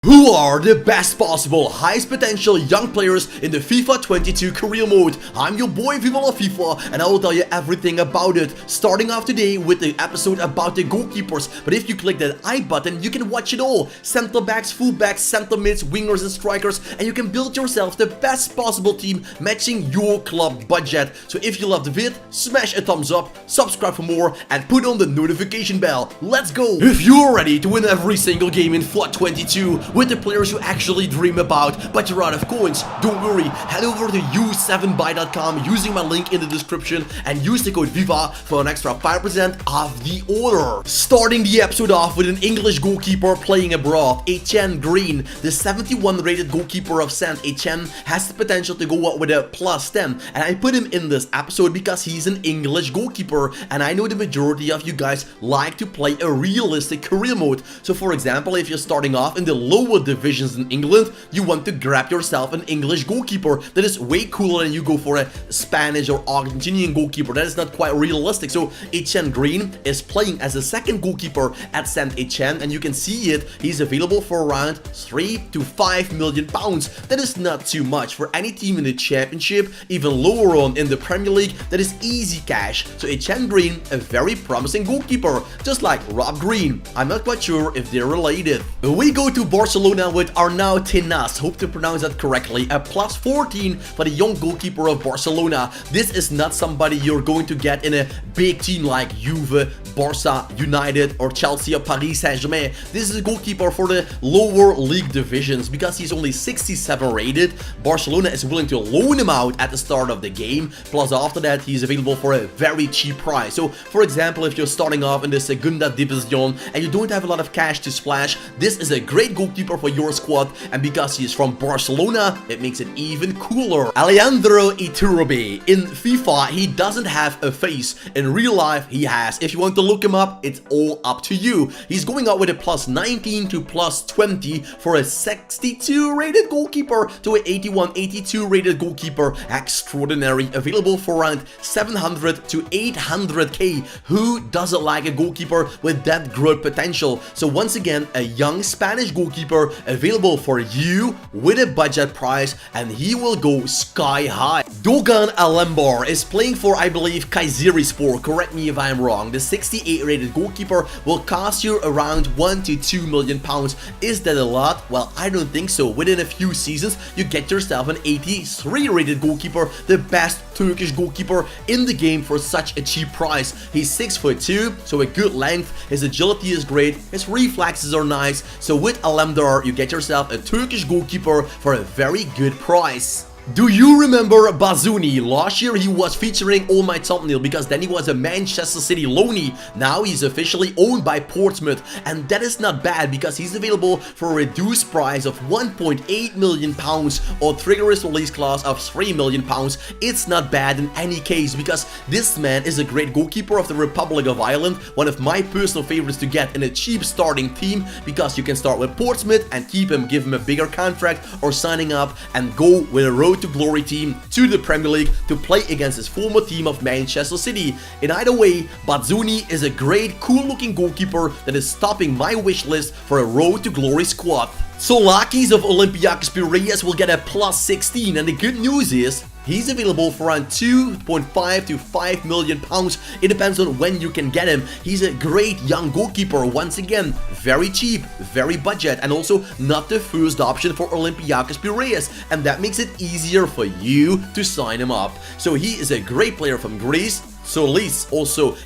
Who are the best possible, highest potential young players in the FIFA 22 career mode? I'm your boy Viva la FIFA and I will tell you everything about it. Starting off today with the episode about the goalkeepers. But if you click that I button, you can watch it all. Center backs, full backs, center mids, wingers and strikers. And you can build yourself the best possible team matching your club budget. So if you love the vid, smash a thumbs up, subscribe for more and put on the notification bell. Let's go! If you're ready to win every single game in FUT 22, with the players you actually dream about, but you're out of coins, don't worry, head over to u7buy.com using my link in the description and use the code VIVA for an extra 5% off the order. Starting the episode off with an English goalkeeper playing abroad, Etienne Green, the 71 rated goalkeeper of Saint Etienne, has the potential to go up with a +10, and I put him in this episode because he's an English goalkeeper, and I know the majority of you guys like to play a realistic career mode. So for example, if you're starting off in the lower divisions in England, you want to grab yourself an English goalkeeper that is way cooler than you go for a Spanish or Argentinian goalkeeper. That is not quite realistic. So Etienne Green is playing as a second goalkeeper at Saint Etienne, and you can see it. He's available for around 3 to 5 million pounds. That is not too much for any team in the championship, even lower on in the Premier League. That is easy cash. So Etienne Green, a very promising goalkeeper, just like Rob Green. I'm not quite sure if they're related. We go to Barcelona with Arnau Tenas, hope to pronounce that correctly, a +14 for the young goalkeeper of Barcelona. This is not somebody you're going to get in a big team like Juve, Barca, United or Chelsea or Paris Saint-Germain. This is a goalkeeper for the lower league divisions because he's only 67 rated. Barcelona is willing to loan him out at the start of the game, plus after that he's available for a very cheap price. So for example, if you're starting off in the Segunda División and you don't have a lot of cash to splash, this is a great goalkeeper for your squad, and because he is from Barcelona, it makes it even cooler. Alejandro Iturbe. In FIFA, he doesn't have a face. In real life, he has. If you want to look him up, it's all up to you. He's going out with a +19 to +20 for a 62 rated goalkeeper to an 81, 82 rated goalkeeper. Extraordinary. Available for around 700 to 800k. Who doesn't like a goalkeeper with that growth potential? So once again, a young Spanish goalkeeper available for you with a budget price, and he will go sky high. Dogan Alembar is playing for, I believe, Kayserispor, correct me if I'm wrong. The 68 rated goalkeeper will cost you around 1 to 2 million pounds. Is that a lot? Well, I don't think so. Within a few seasons, you get yourself an 83 rated goalkeeper, the best Turkish goalkeeper in the game for such a cheap price. He's 6'2", so a good length. His agility is great. His reflexes are nice. So with Alemdar, you get yourself a Turkish goalkeeper for a very good price. Do you remember Bazooni? Last year he was featuring on my thumbnail because then he was a Manchester City loanee. Now he's officially owned by Portsmouth, and that is not bad because he's available for a reduced price of 1.8 million pounds or triggerous release clause of 3 million pounds. It's not bad in any case because this man is a great goalkeeper of the Republic of Ireland, one of my personal favorites to get in a cheap starting team because you can start with Portsmouth and keep him, give him a bigger contract, or signing up and go with a road to glory team to the Premier League to play against his former team of Manchester City. In either way, Bazooni is a great, cool looking goalkeeper that is topping my wish list for a road to glory squad. Solakis of Olympiacos Piraeus will get a +16, and the good news is he's available for around 2.5 to 5 million pounds. It depends on when you can get him. He's a great young goalkeeper. Once again, very cheap, very budget, and also not the first option for Olympiacos Piraeus, and that makes it easier for you to sign him up. So he is a great player from Greece. Solis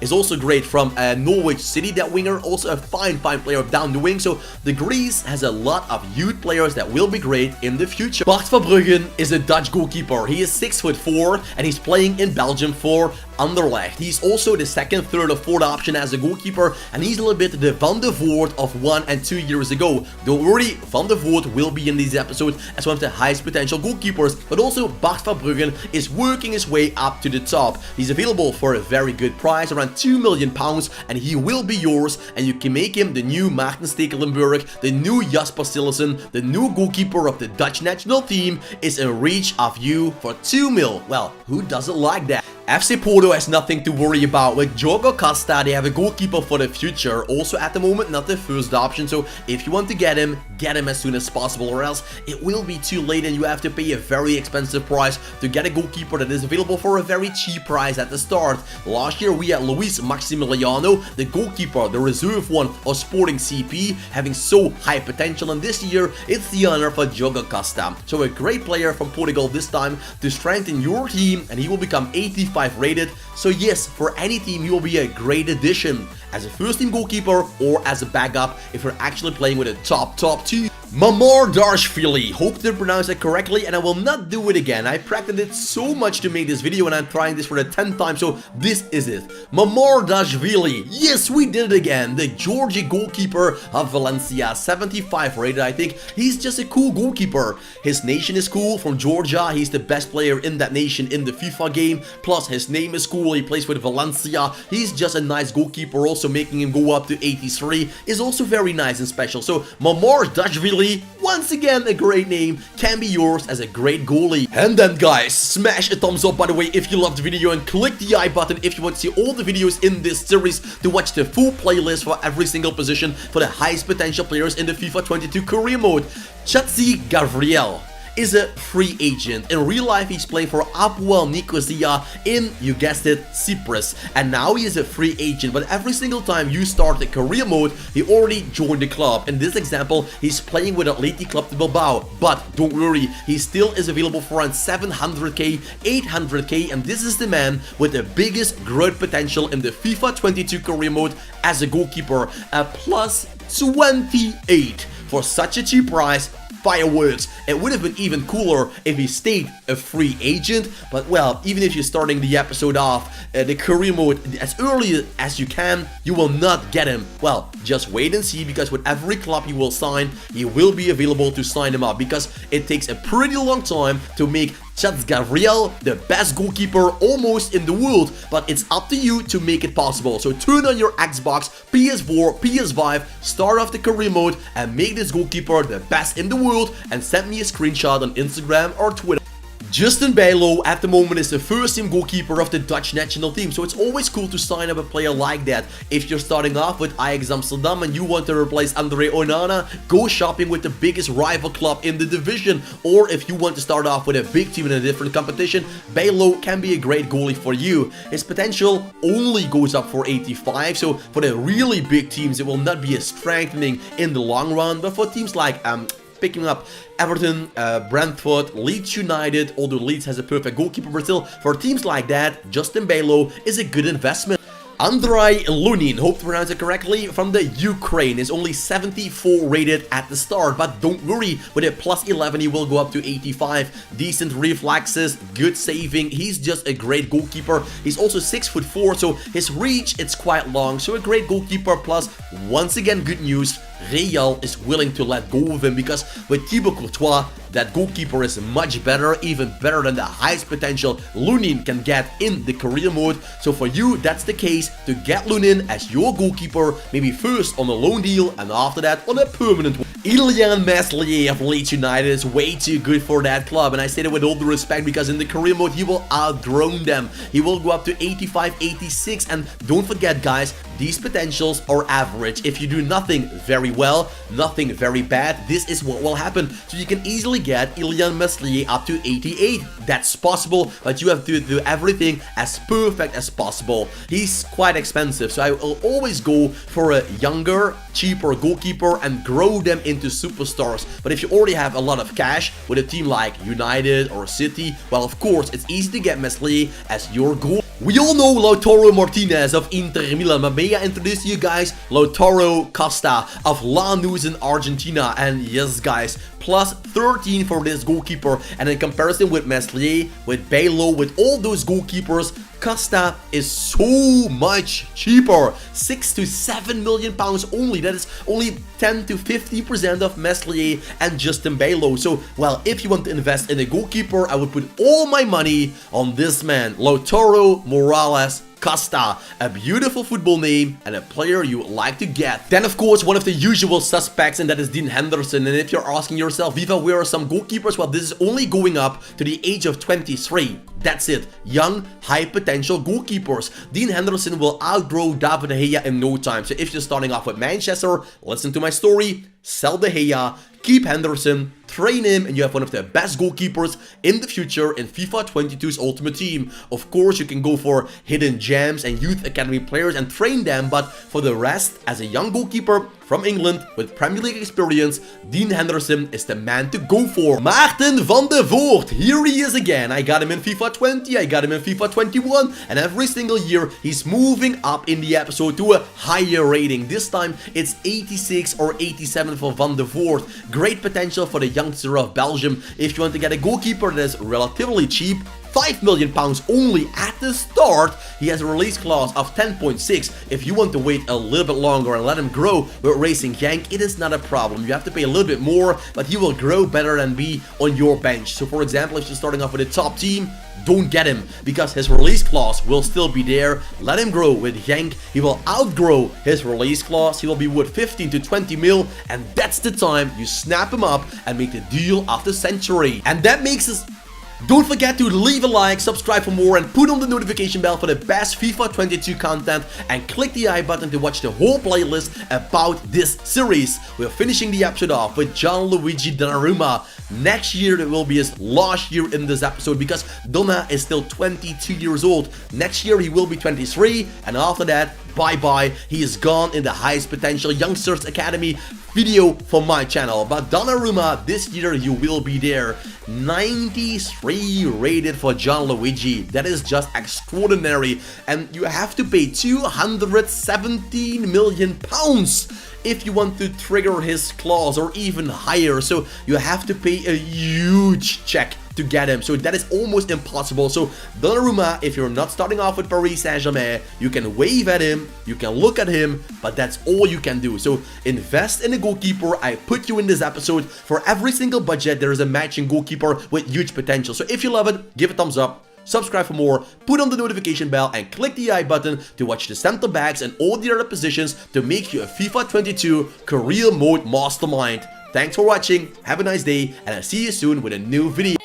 is also great from Norwich City, that winger, also a fine player down the wing. So the Greece has a lot of youth players that will be great in the future. Maxwell Brigan is a Dutch goalkeeper. He is 6'4", and he's playing in Belgium for Anderlecht. He's also the second, third or fourth option as a goalkeeper, and he's a little bit the Van der Voort of 1 and 2 years ago. Don't worry, Van der Voort will be in this episode as one of the highest potential goalkeepers, but also Maxwell Brigan is working his way up to the top. He's available for a very good price, around 2 million pounds, and he will be yours, and you can make him the new Maarten Stekelenburg, the new Jasper Cillessen, the new goalkeeper of the Dutch national team is in reach of you for 2 mil. Well, who doesn't like that? FC Porto has nothing to worry about. With Diogo Costa, they have a goalkeeper for the future. Also at the moment, not the first option. So if you want to get him as soon as possible, or else it will be too late and you have to pay a very expensive price to get a goalkeeper that is available for a very cheap price at the start. Last year we had Luis Maximiliano, the goalkeeper, the reserve one of Sporting CP, having so high potential, and this year it's the honor for Diogo Costa. So a great player from Portugal this time to strengthen your team, and he will become 85 rated. So yes, for any team he will be a great addition as a first team goalkeeper or as a backup if you're actually playing with a top team. Mamardashvili, hope to pronounce it correctly, and I will not do it again. I practiced it so much to make this video and I'm trying this for the 10th time, so this is it. Mamardashvili, yes, we did it again. The Georgie goalkeeper of Valencia, 75 rated, I think. He's just a cool goalkeeper. His nation is cool, from Georgia. He's the best player in that nation in the FIFA game. Plus his name is cool, he plays with Valencia. He's just a nice goalkeeper, also making him go up to 83 is also very nice and special. So Mamardashvili, once again a great name, can be yours as a great goalie. And then guys, smash a thumbs up by the way if you loved the video, and click the I button if you want to see all the videos in this series to watch the full playlist for every single position for the highest potential players in the FIFA 22 career mode. Chatzi Gabrielle is a free agent. In real life, he's playing for Apoel Nicosia in, you guessed it, Cyprus. And now he is a free agent, but every single time you start the career mode, he already joined the club. In this example, he's playing with Athletic Club de Bilbao. But don't worry, he still is available for around 700k, 800k, and this is the man with the biggest growth potential in the FIFA 22 career mode as a goalkeeper, a plus 28 for such a cheap price. Fireworks. It would have been even cooler if he stayed a free agent, but well, even if you're starting the episode off the career mode as early as you can, you will not get him. Well, just wait and see, because with every club he will sign, he will be available to sign him up, because it takes a pretty long time to make Chatzi Gabrielle the best goalkeeper almost in the world, but it's up to you to make it possible. So turn on your Xbox, PS4, PS5, start off the career mode and make this goalkeeper the best in the world, and send me a screenshot on Instagram or Twitter. Justin Bailo at the moment is the first team goalkeeper of the Dutch national team, so it's always cool to sign up a player like that. If you're starting off with Ajax Amsterdam and you want to replace Andrei Onana, go shopping with the biggest rival club in the division. Or if you want to start off with a big team in a different competition, Bailo can be a great goalie for you. His potential only goes up for 85, so for the really big teams it will not be a strengthening in the long run, but for teams like picking up Everton, Brentford, Leeds United, although Leeds has a perfect goalkeeper, but still, for teams like that, Justin Bailo is a good investment. Andrei Lunin, hope to pronounce it correctly, from the Ukraine, is only 74 rated at the start, but don't worry, with a plus 11 he will go up to 85. Decent reflexes, good saving, he's just a great goalkeeper. He's also 6'4", so his reach, it's quite long, so a great goalkeeper. Plus, once again, good news, Real is willing to let go of him, because with Thibaut Courtois, that goalkeeper is much better, even better than the highest potential Lunin can get in the career mode. So for you, that's the case, to get Lunin as your goalkeeper, maybe first on a loan deal and after that on a permanent one. Ilyan Meslier of Leeds United is way too good for that club, and I say that with all due respect, because in the career mode he will outgrow them. He will go up to 85, 86, and don't forget guys, these potentials are average. If you do nothing very well, nothing very bad, this is what will happen. So you can easily get Ilyan Meslier up to 88. That's possible, but you have to do everything as perfect as possible. He's quite expensive, so I will always go for a younger, cheaper goalkeeper and grow them into superstars. But if you already have a lot of cash with a team like United or City, well, of course, it's easy to get Meslier as your goal. We all know Torre Martinez of Inter Milan, but may I introduce you guys Lautaro Costa of Lanús in Argentina. And yes guys, plus 13 for this goalkeeper, and in comparison with Meslier, with Bailo, with all those goalkeepers, Costa is so much cheaper. 6 to 7 million pounds only. That is only 10 to 50% of Meslier and Justin Bailo. So, well, if you want to invest in a goalkeeper, I would put all my money on this man, Lautaro Morales Costa, a beautiful football name and a player you would like to get. Then of course one of the usual suspects, and that is Dean Henderson. And if you're asking yourself, Viva, where are some goalkeepers? Well, this is only going up to the age of 23. That's it. Young, high potential goalkeepers. Dean Henderson will outgrow David De Gea in no time. So if you're starting off with Manchester, listen to my story, sell De Gea, keep Henderson, train him, and you have one of the best goalkeepers in the future in FIFA 22's Ultimate Team. Of course, you can go for hidden gems and youth academy players and train them, but for the rest, as a young goalkeeper from England with Premier League experience, Dean Henderson is the man to go for. Maarten van de Voort, here he is again. I got him in FIFA 20, I got him in FIFA 21, and every single year he's moving up in the episode to a higher rating. This time it's 86 or 87 for Van de Voort. Great potential for the youngster of Belgium. If you want to get a goalkeeper that is relatively cheap, £5 million only at the start. He has a release clause of 10.6. If you want to wait a little bit longer and let him grow with Racing Genk, it is not a problem. You have to pay a little bit more, but he will grow better than be on your bench. So for example, if you're starting off with a top team, don't get him, because his release clause will still be there. Let him grow with Genk. He will outgrow his release clause. He will be worth 15 to 20 mil, and that's the time you snap him up and make the deal of the century. And that makes us... Don't forget to leave a like, subscribe for more, and put on the notification bell for the best FIFA 22 content, and click the I button to watch the whole playlist about this series. We're finishing the episode off with Luigi Danaruma. Next year it will be his last year in this episode, because Donna is still 22 years old. Next year he will be 23, and after that, bye-bye. He is gone in the highest potential youngsters academy video for my channel. But Danaruma, this year you will be there. 93 rated for Luigi. That is just extraordinary. And you have to pay £217 million if you want to trigger his clause, or even higher. So you have to pay a huge check to get him. So that is almost impossible. So Danaruma, if you're not starting off with Paris Saint-Germain, you can wave at him, you can look at him, but that's all you can do. So invest in a goalkeeper. I put you in this episode. For every single budget, there is a matching goalkeeper with huge potential. So if you love it, give a thumbs up, subscribe for more, put on the notification bell, and click the I button to watch the center backs and all the other positions to make you a FIFA 22 career mode mastermind. Thanks for watching, have a nice day, and I'll see you soon with a new video.